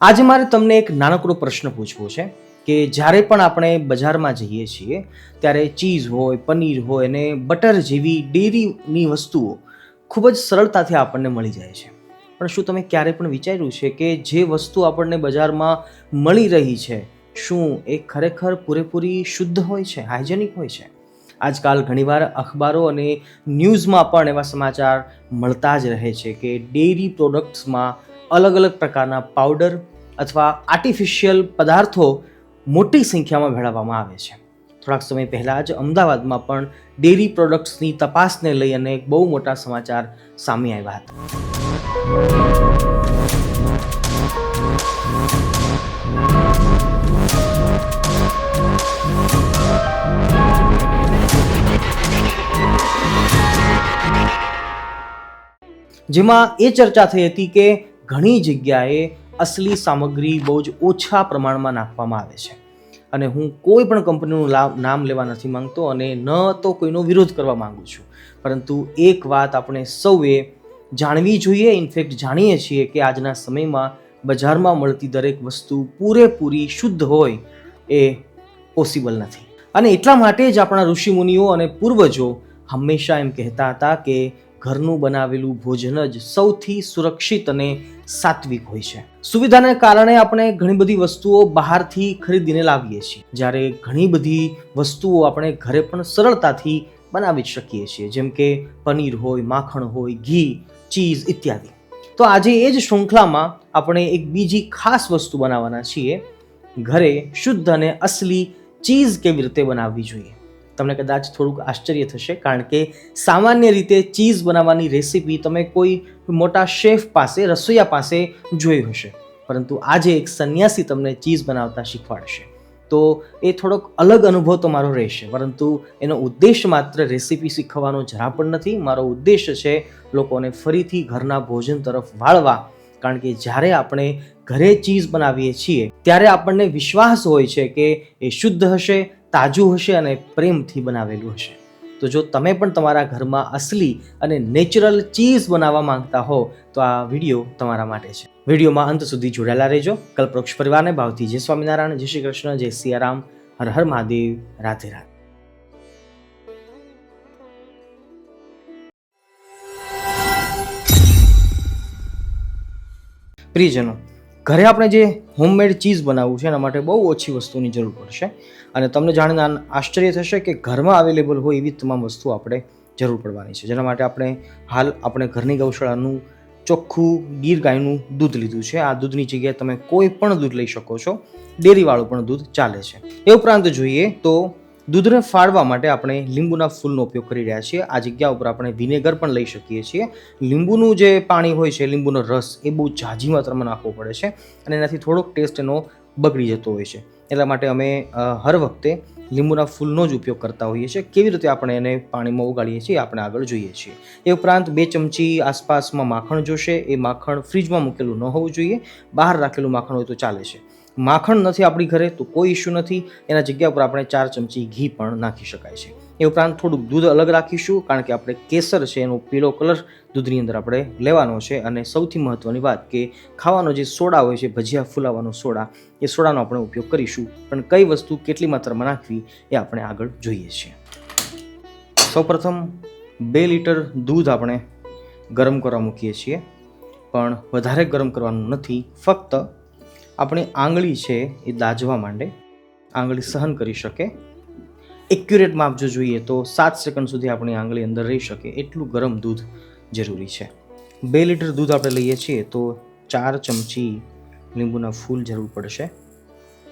આજે મારે તમને એક નાનકડો પ્રશ્ન પૂછવો છે કે જ્યારે પણ આપણે બજારમાં જઈએ છીએ ત્યારે ચીઝ હોય, પનીર હોય અને બટર જેવી ડેરીની વસ્તુઓ ખૂબ જ સરળતાથી આપણને મળી જાય છે. પણ શું તમે ક્યારે પણ વિચાર્યું છે કે જે વસ્તુ આપણને બજારમાં મળી રહી છે શું એ ખરેખર પૂરેપૂરી શુદ્ધ હોય છે, હાઇજેનિક હોય છે? આજકાલ ઘણીવાર અખબારો અને ન્યૂઝમાં પણ એવા સમાચાર મળતા જ રહે છે કે ડેરી પ્રોડક્ટ્સમાં અલગ અલગ પ્રકારના પાવડર અથવા આર્ટિફિશિયલ પદાર્થો મોટી સંખ્યામાં ભેળવવામાં આવે છે. થોડાક સમય પહેલાં જ અમદાવાદમાં પણ ડેરી પ્રોડક્ટ્સની તપાસને લઈ અને બહુ મોટા સમાચાર સામે આવ્યા હતા. જેમાં એ ચર્ચા થઈ હતી કે ઘણી જગ્યાએ અસલી સામગ્રી બહુ જ ઓછા પ્રમાણમાં નાખવામાં આવે છે. અને હું કોઈ પણ કંપનીનું નામ લેવા નથી માંગતો અને ન તો કોઈનો વિરોધ કરવા માંગુ છું, પરંતુ એક વાત આપણે સૌએ જાણવી જોઈએ. ઇનફેક્ટ જાણીએ છીએ કે આજના સમયમાં બજારમાં મળતી દરેક વસ્તુ પૂરેપૂરી શુદ્ધ હોય એ પોસિબલ નથી. અને એટલા માટે જ આપણા ઋષિમુનિઓ અને પૂર્વજો હંમેશા એમ કહેતા હતા કે ઘરનું બનાવેલું ભોજન જ સૌથી સુરક્ષિત અને સાત્વિક હોય છે. સુવિધાને કારણે આપણે ઘણી બધી વસ્તુઓ બહારથી ખરીદીને લાવીએ છીએ, જ્યારે ઘણી બધી વસ્તુઓ આપણે ઘરે પણ સરળતાથી બનાવી શકીએ છીએ, જેમ કે પનીર હોય, માખણ હોય, ઘી, ચીઝ ઇત્યાદિ. તો આજે એ જ શૃંખલામાં આપણે એક બીજી ખાસ વસ્તુ બનાવવાના છીએ. ઘરે શુદ્ધ અને અસલી ચીઝ કેવી રીતે બનાવવી જોઈએ. તમને કદાચ થોડુંક આશ્ચર્ય થશે, કારણ કે સામાન્ય રીતે ચીઝ બનાવવાની રેસીપી તમે કોઈ મોટા શેફ પાસે, રસોઈયા પાસે જોઈ હશે, પરંતુ આજે એક સંન્યાસી તમને ચીઝ બનાવતા શીખવાડશે. તો એ થોડોક અલગ અનુભવ તમારો રહેશે, પરંતુ એનો ઉદ્દેશ માત્ર રેસીપી શીખવવાનો જરા પણ નથી. મારો ઉદ્દેશ છે લોકોને ફરીથી ઘરના ભોજન તરફ વાળવા, કારણ કે જ્યારે આપણે ઘરે ચીઝ બનાવીએ છીએ ત્યારે આપણને વિશ્વાસ હોય છે કે એ શુદ્ધ હશે, તાજું હશે અને પ્રેમથી બનાવેલું હશે. તો જો તમે પણ તમારા ઘરમાં અસલી અને નેચરલ ચીઝ બનાવવા માંગતા હો તો આ વિડીયો તમારા માટે છે. વિડીયોમાં અંત સુધી જોડાયેલા રહેજો. કલ્પવૃક્ષ પરિવારને ભાવથી જય સ્વામિનારાયણ, જય શ્રી કૃષ્ણ, જય સિયારામ, હર હર મહાદેવ, રાધે રાધે. પ્રિયજનો, ઘરે આપણે જે હોમમેડ ચીઝ બનાવવું છે એના માટે બહુ ઓછી વસ્તુની જરૂર પડશે. અને તમને જાણીને આશ્ચર્ય થશે કે ઘરમાં અવેલેબલ હોય એવી તમામ વસ્તુ આપણે જરૂર પડવાની છે. જેના માટે આપણે ઘરની ગૌશાળાનું ચોખ્ખું ગીર ગાયનું દૂધ લીધું છે. આ દૂધની જગ્યાએ તમે કોઈ પણ દૂધ લઈ શકો છો, ડેરીવાળું પણ દૂધ ચાલે છે. એ ઉપરાંત જોઈએ તો દૂધને ફાડવા માટે આપણે લીંબુના ફૂલનો ઉપયોગ કરી રહ્યા છીએ. આ જગ્યા ઉપર આપણે વિનેગર પણ લઈ શકીએ છીએ. લીંબુનું જે પાણી હોય છે, લીંબુનો રસ, એ બહુ ઝાઝી માત્રામાં નાખવો પડે છે અને એનાથી થોડોક ટેસ્ટ એનો બગડી જતો હોય છે. એટલા માટે અમે હર વખતે લીંબુના ફૂલનો જ ઉપયોગ કરતા હોઈએ છીએ. કેવી રીતે આપણે એને પાણીમાં ઉગાડીએ છીએ આપણે આગળ જોઈએ છીએ. એ ઉપરાંત 2 ચમચી આસપાસમાં માખણ જોશે. એ માખણ ફ્રીજમાં મૂકેલું ન હોવું જોઈએ, બહાર રાખેલું માખણ હોય તો ચાલે છે. માખણ નથી આપણી ઘરે તો કોઈ ઇશ્યુ નથી, એના જગ્યા ઉપર આપણે 4 ચમચી ઘી પણ નાખી શકાય છે. એ ઉપરાંત થોડુંક દૂધ અલગ રાખીશું, કારણ કે આપણે કેસર છે એનો પીળો કલર દૂધની અંદર આપણે લેવાનો છે. અને સૌથી મહત્ત્વની વાત કે ખાવાનો જે સોડા હોય છે, ભજીયા ફૂલાવાનો સોડા, એ સોડાનો આપણે ઉપયોગ કરીશું. પણ કઈ વસ્તુ કેટલી માત્રામાં નાખવી એ આપણે આગળ જોઈએ છીએ. સૌપ્રથમ 2 લીટર દૂધ આપણે ગરમ કરવા મૂકીએ છીએ, પણ વધારે ગરમ કરવાનું નથી. ફક્ત આપણી આંગળી છે એ દાજવા માંડે, આંગળી સહન કરી શકે. એક્યુરેટ માપ જો જોઈએ તો 7 સેકન્ડ સુધી આપણી આંગળી અંદર રહી શકે એટલું ગરમ દૂધ જરૂરી છે. 2 લીટર દૂધ આપણે લઈએ છીએ તો 4 ચમચી લીંબુના ફૂલ જરૂર પડશે.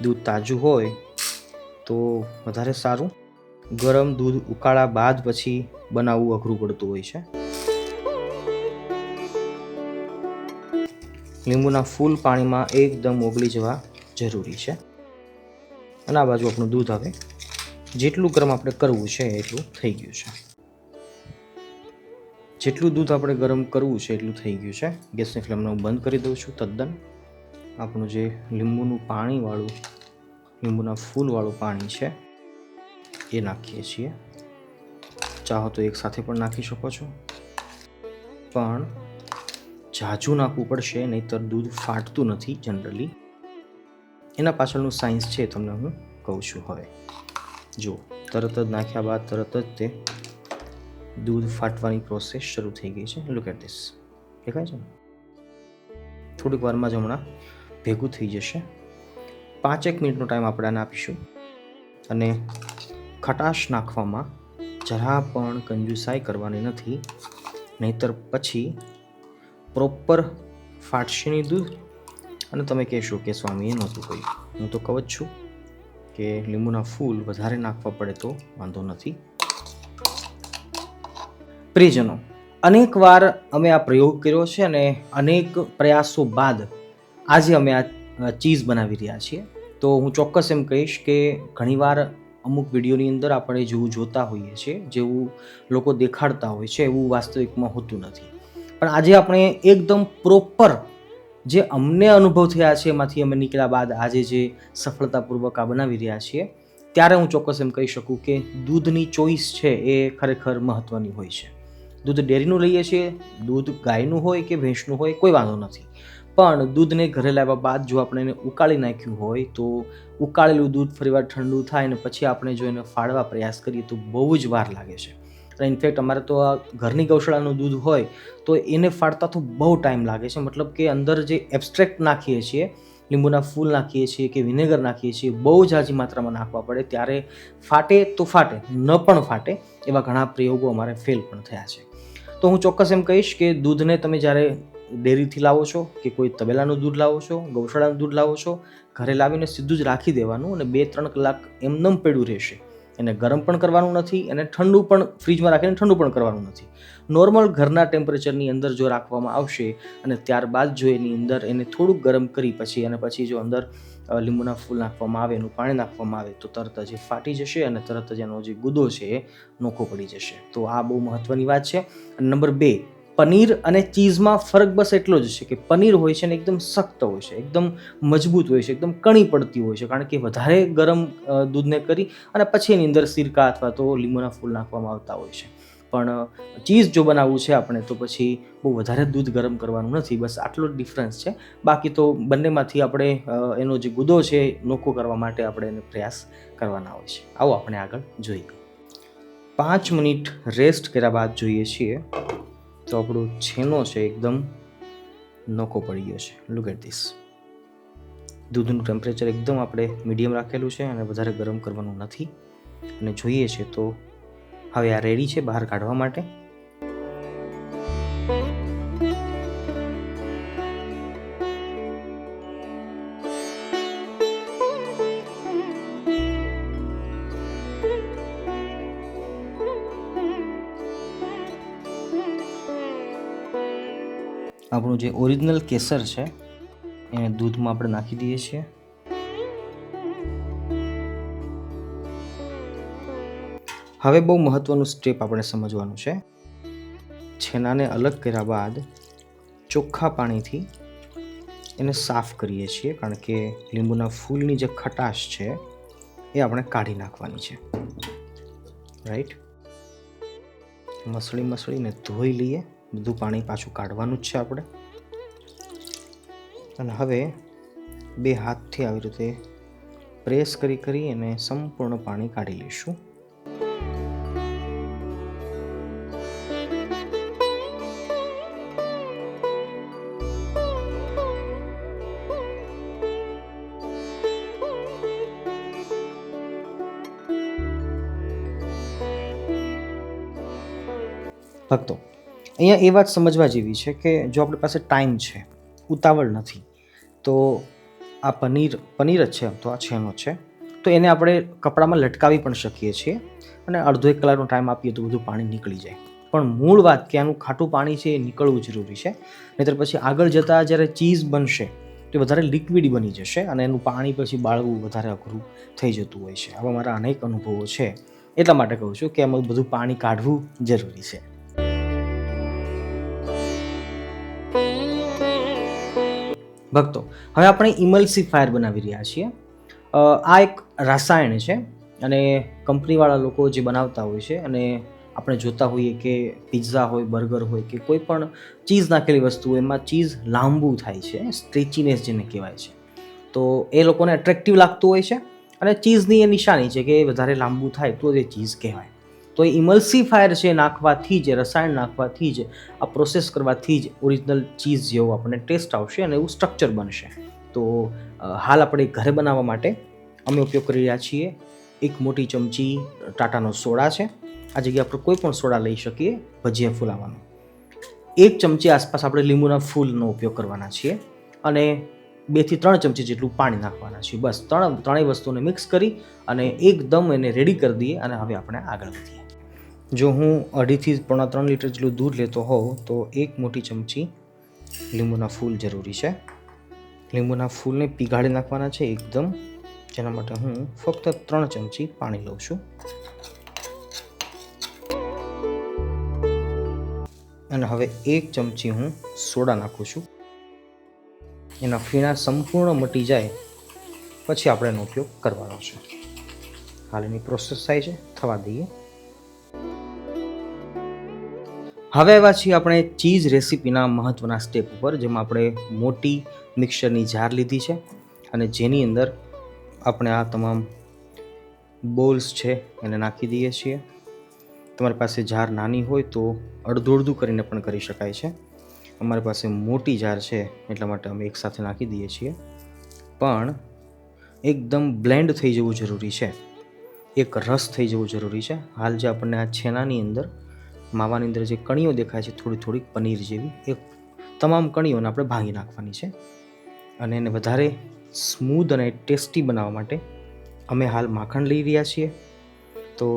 દૂધ તાજું હોય તો વધારે સારું. ગરમ દૂધ ઉકાળા બાદ પછી બનાવવું અઘરું પડતું હોય છે. લીંબુના ફૂલ પાણીમાં એકદમ ઓગળી જવા જરૂરી છે. અને આ બાજુ આપણું દૂધ હવે જેટલું ગરમ આપણે કરવું છે એટલું થઈ ગયું છે. જેટલું દૂધ આપણે ગરમ કરવું છે એટલું થઈ ગયું છે. ગેસની ફ્લેમને હું બંધ કરી દઉં છું તદ્દન. આપણું જે લીંબુનું પાણીવાળું, લીંબુના ફૂલવાળું પાણી છે એ નાખીએ છીએ. ચાહો તો એક સાથે પણ નાખી શકો છો, પણ ઝાઝું નાખવું પડશે, નહીંતર દૂધ ફાટતું નથી જનરલી. એના પાછળનું સાયન્સ છે તમને હું કહું છું. હવે જુઓ, તરત જ નાખ્યા બાદ તરત જ તે દૂધ ફાટવાની પ્રોસેસ શરૂ થઈ ગઈ છે. લુક એટ ધીસ, દેખાય છે ને? થોડીક વારમાં જ હમણાં ભેગું થઈ જશે. 5-1 મિનિટનો ટાઈમ આપણે આને આપીશું. અને ખટાશ નાખવામાં જરા પણ કંજુસાઈ કરવાની નથી, નહીંતર પછી પ્રોપર ફાટશે નહીં દૂધ અને તમે કહેશો કે સ્વામીએ નહોતું કહ્યું. હું તો કહું જ છું કે લીંબુના ફૂલ વધારે નાખવા પડે તો વાંધો નથી. પ્રિયજનો, અનેક વાર અમે આ પ્રયોગ કર્યો છે અને અનેક પ્રયાસો બાદ આજે અમે આ ચીઝ બનાવી રહ્યા છીએ. તો હું ચોક્કસ એમ કહીશ કે ઘણીવાર અમુક વિડીયોની અંદર આપણે જેવું જોતા હોઈએ છીએ, જેવું લોકો દેખાડતા હોય છે, એવું વાસ્તવિકમાં હોતું નથી. પણ આજે આપણે એકદમ પ્રોપર જે અમને અનુભવ થયા છે એમાંથી અમે નીકળ્યા બાદ આજે જે સફળતાપૂર્વક આ બનાવી રહ્યા છીએ, ત્યારે હું ચોક્કસ એમ કહી શકું કે દૂધની ચોઈસ છે એ ખરેખર મહત્ત્વની હોય છે. દૂધ ડેરીનું લઈએ છીએ, દૂધ ગાયનું હોય કે ભેંસનું હોય, કોઈ વાંધો નથી. પણ દૂધને ઘરે લાવ્યા બાદ જો આપણે એને ઉકાળી નાખ્યું હોય તો ઉકાળેલું દૂધ ફરીવાર ઠંડુ થાય અને પછી આપણે જો એને ફાડવા પ્રયાસ કરીએ તો બહુ જ વાર લાગે છે. અને ઇનફેક્ટ અમારે તો આ ઘરની ગૌશાળાનું દૂધ હોય તો એને ફાડતા તો બહુ ટાઈમ લાગે છે. મતલબ કે અંદર જે એબ્સ્ટ્રેક્ટ નાખીએ છીએ, લીંબુના ફૂલ નાખીએ છીએ કે વિનેગર નાખીએ છીએ, બહુ ઝાઝી માત્રામાં નાખવા પડે, ત્યારે ફાટે તો ફાટે, ન પણ ફાટે એવા ઘણા પ્રયોગો અમારે ફેલ પણ થયા છે. તો હું ચોક્કસ એમ કહીશ કે દૂધને તમે જ્યારે ડેરીથી લાવો છો કે કોઈ તબેલાનું દૂધ લાવો છો, ગૌશાળાનું દૂધ લાવો છો, ઘરે લાવીને સીધું જ રાખી દેવાનું અને 2-3 કલાક એમનેમ પડ્યું રહેશે. એને ગરમ પણ કરવાનું નથી અને ઠંડુ પણ ફ્રીજમાં રાખીને ઠંડુ પણ કરવાનું નથી. નોર્મલ ઘરના ટેમ્પરેચરની અંદર જો રાખવામાં આવશે અને ત્યારબાદ જો એની અંદર એને થોડુંક ગરમ કરી પછી જો અંદર લીંબુના ફૂલ નાખવામાં આવે, એનું પાણી નાખવામાં આવે તો તરત જ એ ફાટી જશે અને તરત જ એનો જે ગુદો છે એ નોખો પડી જશે. તો આ બહુ મહત્ત્વની વાત છે. નંબર 2, પનીર અને ચીઝમાં ફરક બસ એટલો જ છે કે પનીર હોય છે ને એકદમ સખ્ત હોય છે, એકદમ મજબૂત હોય છે, એકદમ કણી પડતી હોય છે, કારણ કે વધારે ગરમ દૂધને કરી અને પછી એની અંદર સિરકા અથવા તો લીંબુના ફૂલ નાખવામાં આવતા હોય છે. પણ ચીઝ જો બનાવવું છે આપણે તો પછી બહુ વધારે દૂધ ગરમ કરવાનું નથી. બસ આટલો જ ડિફરન્સ છે. બાકી તો બંનેમાંથી આપણે એનો જે ગુદો છે નોખો કરવા માટે આપણે એને પ્રયાસ કરવાના હોય છે. આવો આપણે આગળ જોઈએ. 5 મિનિટ રેસ્ટ કર્યા બાદ જોઈએ છીએ તો આપણો છેનો છે એકદમ નોખો પડી ગયો છે. Look at this. દૂધનું ટેમ્પરેચર એકદમ આપણે મીડિયમ રાખેલું છે અને વધારે ગરમ કરવાનું નથી. અને જોઈએ છે તો હવે આ રેડી છે બહાર કાઢવા માટે. આપણું જે ઓરિજિનલ કેસર છે એને દૂધમાં આપણે નાખી દઈએ છીએ. હવે બહુ મહત્ત્વનું સ્ટેપ આપણે સમજવાનું છે. છેનાને અલગ કર્યા બાદ ચોખ્ખા પાણીથી એને સાફ કરીએ છીએ, કારણ કે લીંબુના ફૂલની જે ખટાશ છે એ આપણે કાઢી નાખવાની છે. રાઈટ? મસળીને ધોઈ લઈએ. બધું પાણી પાછું કાઢવાનું જ છે આપણે. અને હવે 2 હાથથી આવી રીતે પ્રેસ કરી અને સંપૂર્ણ પાણી કાઢી લઈશું. ભક્તો, અહીંયા એ વાત સમજવા જેવી છે કે જો આપણી પાસે ટાઈમ છે, ઉતાવળ નથી, તો આ પનીર જ છે, તો આ છેનો છે, તો એને આપણે કપડામાં લટકાવી પણ શકીએ છીએ અને અડધો 1 કલાકનો ટાઈમ આપીએ તો બધું પાણી નીકળી જાય. પણ મૂળ વાત કે આનું ખાટું પાણી છે એ નીકળવું જરૂરી છે, નહીંતર પછી આગળ જતાં જ્યારે ચીઝ બનશે તો વધારે લિક્વિડ બની જશે અને એનું પાણી પછી બાળવું વધારે અઘરું થઈ જતું હોય છે. આવા મારા અનેક અનુભવો છે, એટલા માટે કહું છું કે એમાં બધું પાણી કાઢવું જરૂરી છે. ભક્તો, હવે આપણે ઇમલ્સિફાયર બનાવી રહ્યા છીએ. આ એક રસાયણ છે અને કંપનીવાળા લોકો જે બનાવતા હોય છે અને આપણે જોતા હોઈએ કે પિઝા હોય, બર્ગર હોય કે કોઈ પણ ચીઝ નાખેલી વસ્તુ એમાં ચીઝ લાંબુ થાય છે, સ્ટ્રેચીનેસ જેને કહેવાય છે. તો એ લોકોને એટ્રેક્ટિવ લાગતું હોય છે અને ચીઝની એ નિશાની છે કે એ વધારે લાંબુ થાય તો એ ચીઝ કહેવાય. તો એ ઇમલ્સિફાયર છે નાખવાથી જ, રસાયણ નાખવાથી જ, આ પ્રોસેસ કરવાથી જ ઓરિજિનલ ચીઝ જેવો આપણને ટેસ્ટ આવશે અને એવું સ્ટ્રક્ચર બનશે. તો હાલ આપણે ઘરે બનાવવા માટે અમે ઉપયોગ કરી રહ્યા છીએ 1 મોટી ચમચી ટાટાનો સોડા છે. આ જગ્યા પર કોઈ પણ સોડા લઈ શકીએ ભજીયા ફૂલાવાનો. 1 ચમચી આસપાસ આપણે લીંબુના ફૂલનો ઉપયોગ કરવાના છીએ અને 2 થી 3 ચમચી જેટલું પાણી નાખવાના છીએ. બસ ત્રણેય વસ્તુને મિક્સ કરી અને એકદમ એને રેડી કરી દઈએ અને હવે આપણે આગળ વધીએ. જો હું 2.5 થી 3 લીટર જેટલું દૂધ લેતો હોઉં તો 1 મોટી ચમચી લીંબુના ફૂલ જરૂરી છે. લીંબુના ફૂલને પીગાળી નાખવાના છે એકદમ, જેના માટે હું ફક્ત 3 ચમચી પાણી લઉં છું. અને હવે 1 ચમચી હું સોડા નાખું છું. એના ફીણા સંપૂર્ણ મટી જાય પછી આપણે એનો ઉપયોગ કરવાનો છે. હાલ એની પ્રોસેસ થાય છે, થવા દઈએ. હવે આવ્યા છીએ આપણે ચીઝ રેસીપીના મહત્ત્વના સ્ટેપ ઉપર, જેમાં આપણે મોટી મિક્સરની જાર લીધી છે અને જેની અંદર આપણે આ તમામ બોલ્સ છે એને નાખી દઈએ છીએ. તમારી પાસે જાર નાની હોય તો અડધું કરીને પણ કરી શકાય છે. અમારી પાસે મોટી જાર છે એટલા માટે અમે એકસાથે નાખી દઈએ છીએ. પણ એકદમ બ્લેન્ડ થઈ જવું જરૂરી છે, એક રસ થઈ જવું જરૂરી છે. હાલ જે આપણને આ છેનાની અંદર, માવાની અંદર જે કણીઓ દેખાય છે થોડી પનીર જેવી, એ તમામ કણીઓને આપણે ભાંગી નાખવાની છે. અને એને વધારે સ્મૂધ અને ટેસ્ટી બનાવવા માટે અમે હાલ માખણ લઈ રહ્યા છીએ. તો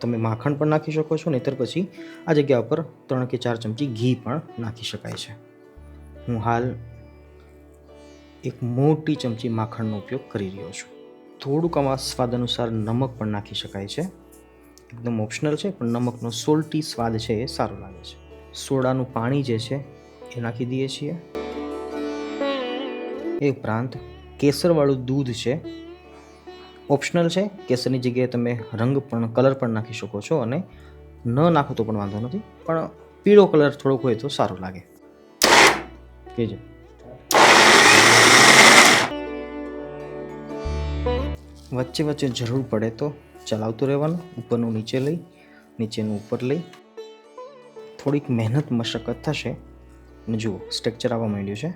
તમે માખણ પણ નાખી શકો છો, નહીંતર પછી આ જગ્યા પર 3 કે 4 ચમચી ઘી પણ નાખી શકાય છે. હું હાલ 1 મોટી ચમચી માખણનો ઉપયોગ કરી રહ્યો છું. થોડુંક આમાં સ્વાદ અનુસાર નમક પણ નાખી શકાય છે, એકદમ ઓપ્શનલ છે, પણ નમકનો સોલ્ટી સ્વાદ છે એ સારો લાગે છે. સોડાનું પાણી જે છે એ નાખી દઈએ છીએ. એ ઉપરાંત કેસરવાળું દૂધ છે, ઓપ્શનલ છે. કેસરની જગ્યાએ તમે કલર પણ નાખી શકો છો અને ન નાખો તો પણ વાંધો નથી, પણ પીળો કલર થોડોક હોય તો સારું લાગે. કહેજો. વચ્ચે વચ્ચે જરૂર પડે તો ચલાવતું રહેવાનું, ઉપરનું નીચે લઈ, નીચેનું ઉપર લઈ. થોડીક મહેનત મશક્કત થશે અને જુઓ સ્ટ્રક્ચર આવવા માંડ્યું છે.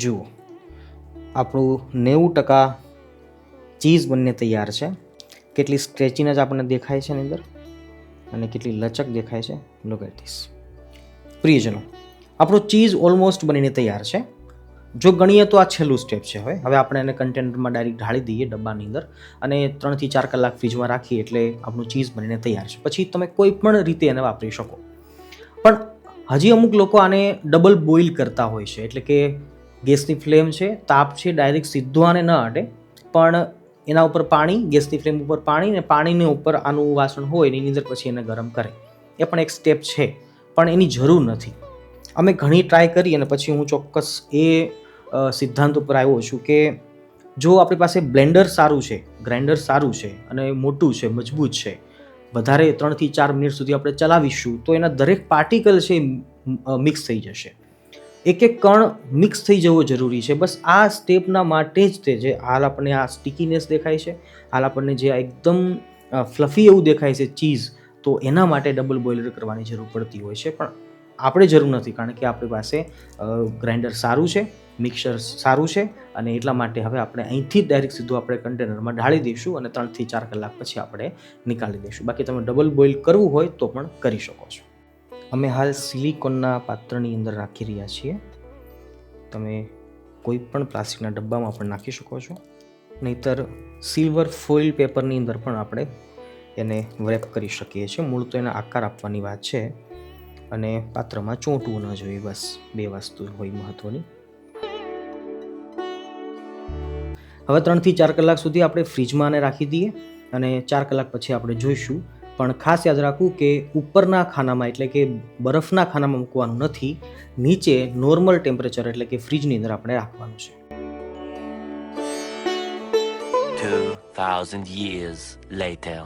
જુઓ આપણું 90% ચીઝ બનીને તૈયાર છે. કેટલી સ્ટ્રેચીનેસ આપણને દેખાય છે એની અંદર અને કેટલી લચક દેખાય છે. Look at this. પ્રિયજનો, આપણું ચીઝ ઓલમોસ્ટ બનીને તૈયાર છે. જો ગણીએ તો આ છેલ્લું સ્ટેપ છે. હવે આપણે એને કન્ટેનરમાં ડાયરેક્ટ ઢાળી દઈએ ડબ્બાની અંદર અને 3 થી 4 કલાક ફ્રીજમાં રાખીએ એટલે આપણું ચીઝ બનીને તૈયાર છે. પછી તમે કોઈ પણ રીતે એને વાપરી શકો. પણ હજી અમુક લોકો આને ડબલ બોઇલ કરતા હોય છે, એટલે કે ગેસની ફ્લેમ છે, તાપ છે, ડાયરેક્ટ સીધો આને ન અડે, પણ એના ઉપર પાણી, ગેસની ફ્લેમ ઉપર પાણી ને પાણીની ઉપર આનું વાસણ હોય એની અંદર પછી એને ગરમ કરે. એ પણ એક સ્ટેપ છે, પણ એની જરૂર નથી. અમે ઘણી ટ્રાય કરી અને પછી હું ચોક્કસ એ સિદ્ધાંત ઉપર આવ્યો છું કે જો આપણી પાસે બ્લેન્ડર સારું છે, ગ્રાઇન્ડર સારું છે અને મોટું છે, મજબૂત છે, વધારે 3 થી 4 મિનિટ સુધી આપણે ચલાવીશું તો એના દરેક પાર્ટિકલ છે મિક્સ થઈ જશે. એક કણ મિક્સ થઈ જવો જરૂરી છે. બસ આ સ્ટેપના માટે જ તે જે હાલ આપણને આ સ્ટિકીનેસ દેખાય છે, હાલ આપણને જે એકદમ ફ્લફી એવું દેખાય છે ચીઝ, તો એના માટે ડબલ બોઇલર કરવાની જરૂર પડતી હોય છે. પણ આપણે જરૂર નથી, કારણ કે આપણી પાસે ગ્રાઇન્ડર સારું છે, મિક્સર સારું છે અને એટલા માટે હવે આપણે અહીંથી ડાયરેક્ટ સીધું આપણે કન્ટેનરમાં ઢાળી દઈશું અને 3 થી 4 કલાક પછી આપણે નીકાળી દઈશું. બાકી તમે ડબલ બોઇલ કરવું હોય તો પણ કરી શકો છો. અમે હાલ સિલિકોનના પાત્રની અંદર રાખી રહ્યા છીએ. તમે કોઈ પણ પ્લાસ્ટિકના ડબ્બામાં પણ નાખી શકો છો, નહીંતર સિલ્વર ફોઇલ પેપરની અંદર પણ આપણે એને રેપ કરી શકીએ છીએ. મૂળ તો એના આકાર આપવાની વાત છે અને પાત્રમાં ચોંટવું ન જોઈએ. બસ 2 વસ્તુ હોય મહત્વની. હવે 3 થી 4 કલાક સુધી આપણે ફ્રીજમાં આને રાખી દઈએ અને 4 કલાક પછી આપણે જોઈશું પણ ખાસ યાદ રાખવું કે ઉપરના ખાનામાં એટલે કે બરફના ખાનામાં મૂકવાનું નથી, નીચે નોર્મલ ટેમ્પરેચર એટલે કે ફ્રીજની અંદર આપણે રાખવાનું છે. 2,000 years later.